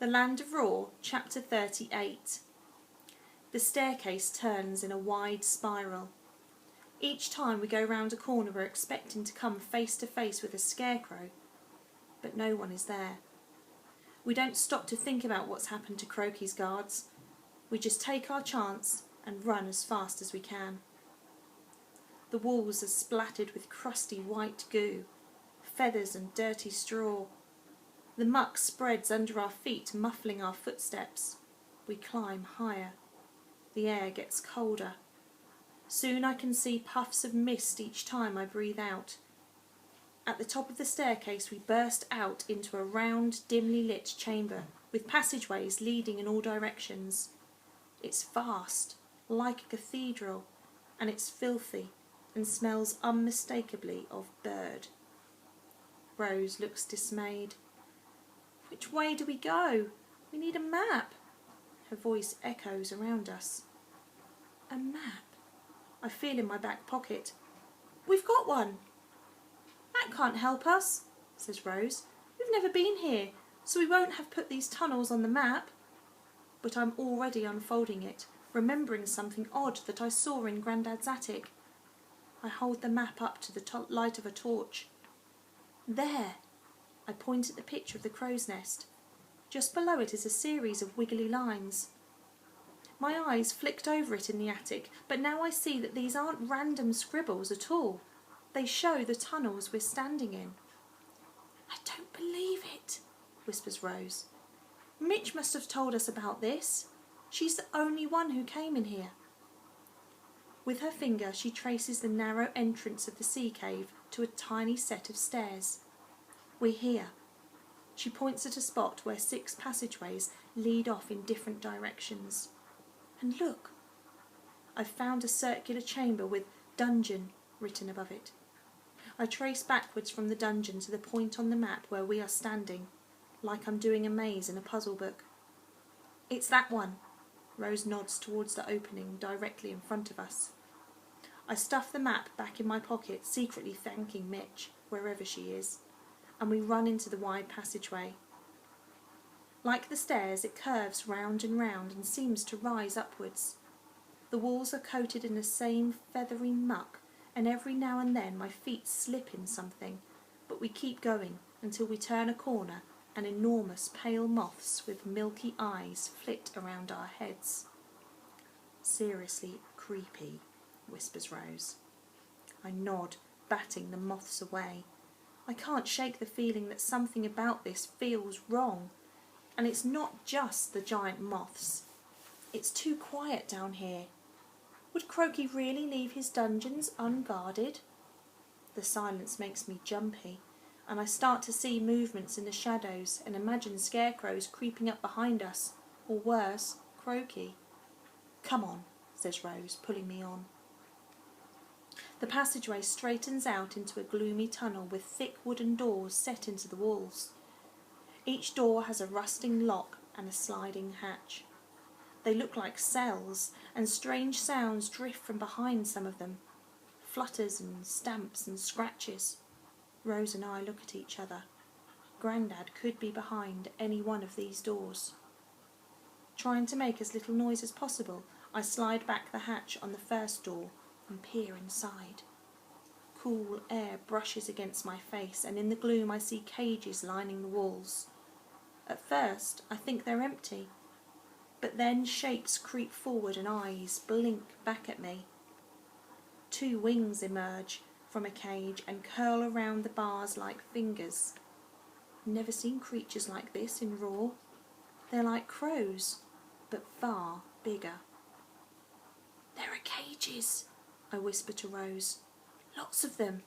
The Land of Raw, Chapter 38. The staircase turns in a wide spiral. Each time we go round a corner we're expecting to come face to face with a scarecrow, but no one is there. We don't stop to think about what's happened to Crokey's guards. We just take our chance and run as fast as we can. The walls are splattered with crusty white goo, feathers and dirty straw. The muck spreads under our feet, muffling our footsteps. We climb higher. The air gets colder. Soon I can see puffs of mist each time I breathe out. At the top of the staircase we burst out into a round, dimly lit chamber, with passageways leading in all directions. It's vast, like a cathedral, and it's filthy and smells unmistakably of bird. Rose looks dismayed. "Which way do we go? We need a map." Her voice echoes around us. A map? I feel in my back pocket. "We've got one." "That can't help us," says Rose. "We've never been here, so we won't have put these tunnels on the map." But I'm already unfolding it, remembering something odd that I saw in Grandad's attic. I hold the map up to the light of a torch. There! I point at the picture of the crow's nest. Just below it is a series of wiggly lines. My eyes flicked over it in the attic, but now I see that these aren't random scribbles at all. They show the tunnels we're standing in. "I don't believe it," whispers Rose. "Mitch must have told us about this. She's the only one who came in here." With her finger she traces the narrow entrance of the sea cave to a tiny set of stairs. "We're here." She points at a spot where 6 passageways lead off in different directions. And look! I've found a circular chamber with "Dungeon" written above it. I trace backwards from the dungeon to the point on the map where we are standing, like I'm doing a maze in a puzzle book. "It's that one." Rose nods towards the opening directly in front of us. I stuff the map back in my pocket, secretly thanking Mitch, wherever she is, and we run into the wide passageway. Like the stairs, it curves round and seems to rise upwards. The walls are coated in the same feathery muck, and every now and then my feet slip in something, but we keep going until we turn a corner and enormous pale moths with milky eyes flit around our heads. "Seriously creepy," whispers Rose. I nod, batting the moths away. I can't shake the feeling that something about this feels wrong. And it's not just the giant moths. It's too quiet down here. Would Crokey really leave his dungeons unguarded? The silence makes me jumpy, and I start to see movements in the shadows and imagine scarecrows creeping up behind us, or worse, Crokey. "Come on," says Rose, pulling me on. The passageway straightens out into a gloomy tunnel with thick wooden doors set into the walls. Each door has a rusting lock and a sliding hatch. They look like cells, and strange sounds drift from behind some of them. Flutters and stamps and scratches. Rose and I look at each other. Grandad could be behind any one of these doors. Trying to make as little noise as possible, I slide back the hatch on the first door and peer inside. Cool air brushes against my face, and in the gloom I see cages lining the walls. At first I think they're empty, but then shapes creep forward and eyes blink back at me. 2 wings emerge from a cage and curl around the bars like fingers. Never seen creatures like this in Raw. They're like crows, but far bigger. "There are cages," I whisper to Rose. "Lots of them,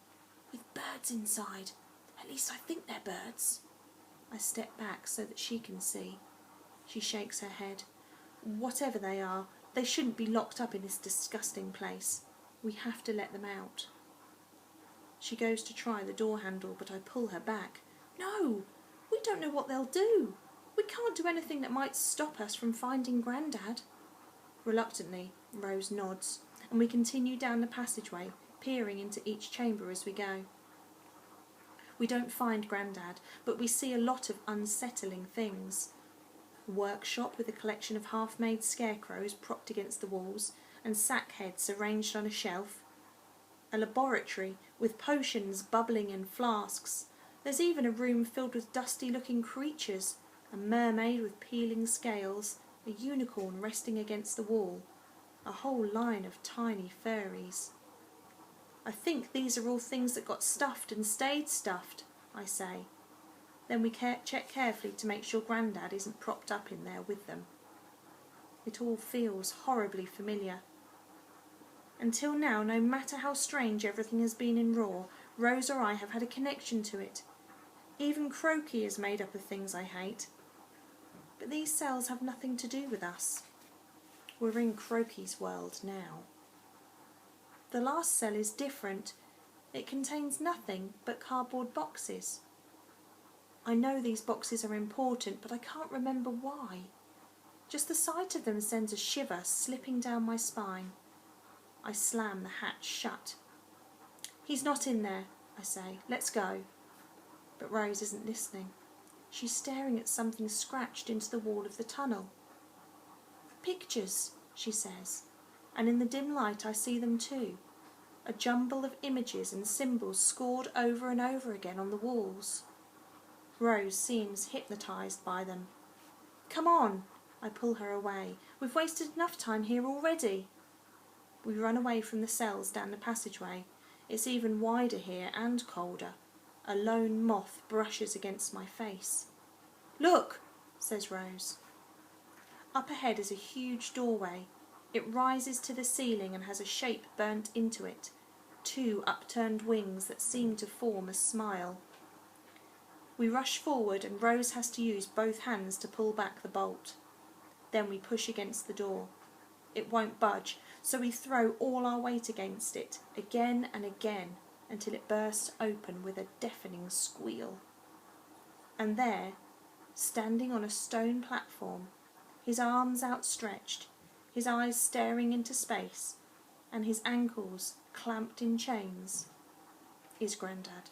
with birds inside. At least I think they're birds." I step back so that she can see. She shakes her head. "Whatever they are, they shouldn't be locked up in this disgusting place. We have to let them out." She goes to try the door handle, but I pull her back. "No, we don't know what they'll do. We can't do anything that might stop us from finding Grandad." Reluctantly, Rose nods, and we continue down the passageway, peering into each chamber as we go. We don't find Grandad, but we see a lot of unsettling things. A workshop with a collection of half-made scarecrows propped against the walls and sack heads arranged on a shelf. A laboratory with potions bubbling in flasks. There's even a room filled with dusty-looking creatures, a mermaid with peeling scales, a unicorn resting against the wall, a whole line of tiny furries. I think these are all things that got stuffed and stayed stuffed, I say. Then we check carefully to make sure Grandad isn't propped up in there with them. It all feels horribly familiar. Until now, no matter how strange everything has been in Raw, Rose or I have had a connection to it. Even Croaky is made up of things I hate. But these cells have nothing to do with us. We're in Croaky's world now. The last cell is different. It contains nothing but cardboard boxes. I know these boxes are important, but I can't remember why. Just the sight of them sends a shiver slipping down my spine. I slam the hatch shut. He's not in there, I say. Let's go. But Rose isn't listening. She's staring at something scratched into the wall of the tunnel. Pictures, she says, and in the dim light I see them too. A jumble of images and symbols scored over and over again on the walls. Rose seems hypnotised by them. Come on, I pull her away. We've wasted enough time here already. We run away from the cells down the passageway. It's even wider here and colder. A lone moth brushes against my face. Look, says Rose. Up ahead is a huge doorway. It rises to the ceiling and has a shape burnt into it. 2 upturned wings that seem to form a smile. We rush forward and Rose has to use both hands to pull back the bolt. Then we push against the door. It won't budge, so we throw all our weight against it, again and again, until it bursts open with a deafening squeal. And there, standing on a stone platform, his arms outstretched, his eyes staring into space, and his ankles clamped in chains, is Grandad.